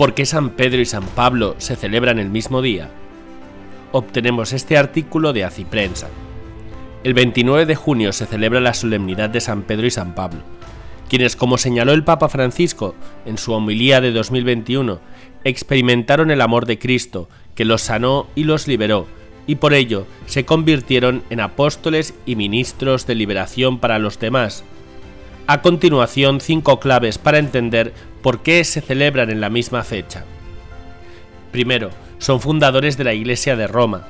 ¿Por qué San Pedro y San Pablo se celebran el mismo día? Obtenemos este artículo de Aciprensa. El 29 de junio se celebra la solemnidad de San Pedro y San Pablo, quienes, como señaló el Papa Francisco en su homilía de 2021, experimentaron el amor de Cristo, que los sanó y los liberó, y por ello se convirtieron en apóstoles y ministros de liberación para los demás. A continuación, 5 claves para entender por qué se celebran en la misma fecha. Primero, son fundadores de la Iglesia de Roma.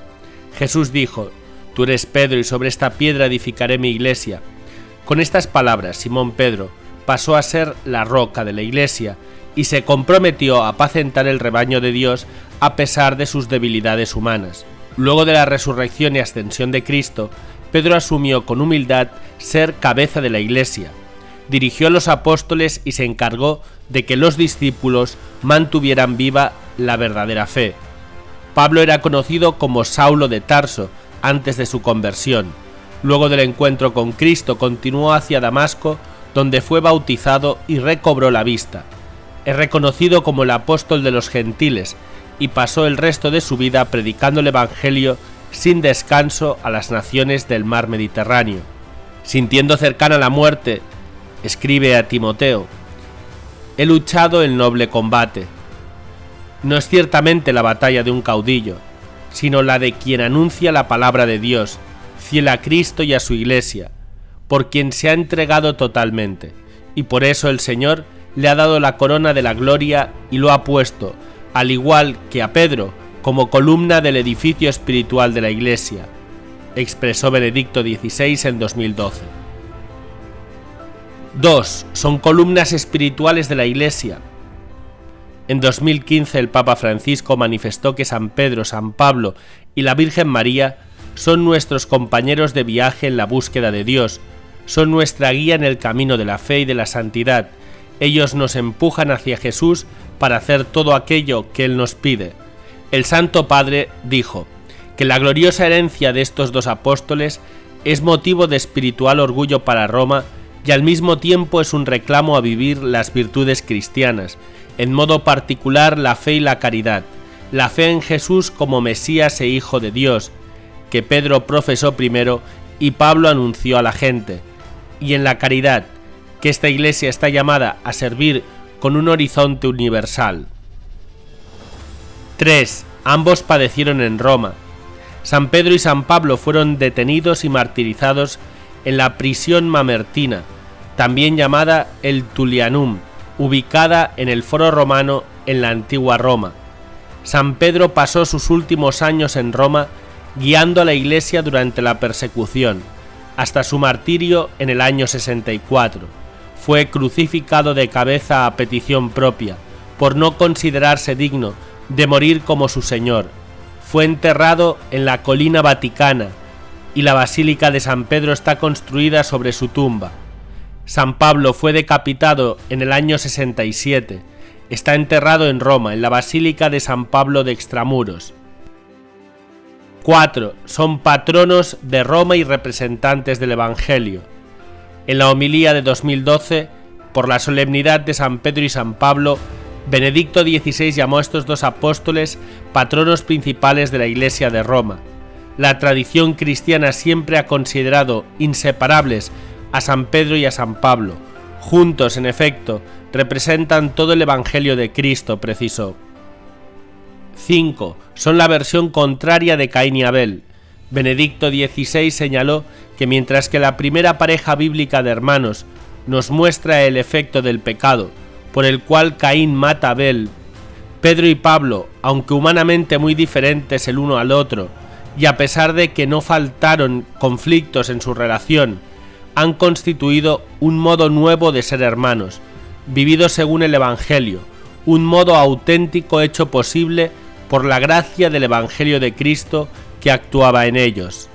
Jesús dijo: «Tú eres Pedro y sobre esta piedra edificaré mi iglesia». Con estas palabras, Simón Pedro pasó a ser la roca de la Iglesia y se comprometió a apacentar el rebaño de Dios a pesar de sus debilidades humanas. Luego de la resurrección y ascensión de Cristo, Pedro asumió con humildad ser cabeza de la Iglesia. Dirigió a los apóstoles y se encargó de que los discípulos mantuvieran viva la verdadera fe. Pablo era conocido como Saulo de Tarso antes de su conversión. Luego del encuentro con Cristo continuó hacia Damasco, donde fue bautizado y recobró la vista. Es reconocido como el apóstol de los gentiles y pasó el resto de su vida predicando el Evangelio sin descanso a las naciones del mar Mediterráneo. Sintiendo cercana la muerte, escribe a Timoteo: «He luchado el noble combate». No es ciertamente la batalla de un caudillo, sino la de quien anuncia la palabra de Dios, fiel a Cristo y a su Iglesia, por quien se ha entregado totalmente, y por eso el Señor le ha dado la corona de la gloria y lo ha puesto, al igual que a Pedro, como columna del edificio espiritual de la Iglesia, expresó Benedicto XVI en 2012. 2. Son columnas espirituales de la Iglesia. En 2015 el Papa Francisco manifestó que San Pedro, San Pablo y la Virgen María son nuestros compañeros de viaje en la búsqueda de Dios, son nuestra guía en el camino de la fe y de la santidad. Ellos nos empujan hacia Jesús para hacer todo aquello que Él nos pide. El Santo Padre dijo que la gloriosa herencia de estos 2 apóstoles es motivo de espiritual orgullo para Roma y al mismo tiempo es un reclamo a vivir las virtudes cristianas, en modo particular la fe y la caridad, la fe en Jesús como Mesías e Hijo de Dios, que Pedro profesó primero y Pablo anunció a la gente, y en la caridad, que esta Iglesia está llamada a servir con un horizonte universal. 3. Ambos padecieron en Roma. San Pedro y San Pablo fueron detenidos y martirizados en la prisión mamertina, también llamada el Tullianum, ubicada en el Foro Romano en la antigua Roma. San Pedro pasó sus últimos años en Roma guiando a la Iglesia durante la persecución, hasta su martirio en el año 64. Fue crucificado de cabeza a petición propia, por no considerarse digno de morir como su Señor. Fue enterrado en la colina Vaticana, y la Basílica de San Pedro está construida sobre su tumba. San Pablo fue decapitado en el año 67. Está enterrado en Roma, en la Basílica de San Pablo de Extramuros. 4. Son patronos de Roma y representantes del Evangelio. En la homilía de 2012, por la solemnidad de San Pedro y San Pablo, Benedicto XVI llamó a estos 2 apóstoles patronos principales de la Iglesia de Roma. La tradición cristiana siempre ha considerado inseparables a San Pedro y a San Pablo. Juntos, en efecto, representan todo el Evangelio de Cristo, precisó. 5. Son la versión contraria de Caín y Abel. Benedicto XVI señaló que mientras que la primera pareja bíblica de hermanos nos muestra el efecto del pecado, por el cual Caín mata a Abel, Pedro y Pablo, aunque humanamente muy diferentes el uno al otro, y a pesar de que no faltaron conflictos en su relación, han constituido un modo nuevo de ser hermanos, vivido según el Evangelio, un modo auténtico hecho posible por la gracia del Evangelio de Cristo que actuaba en ellos.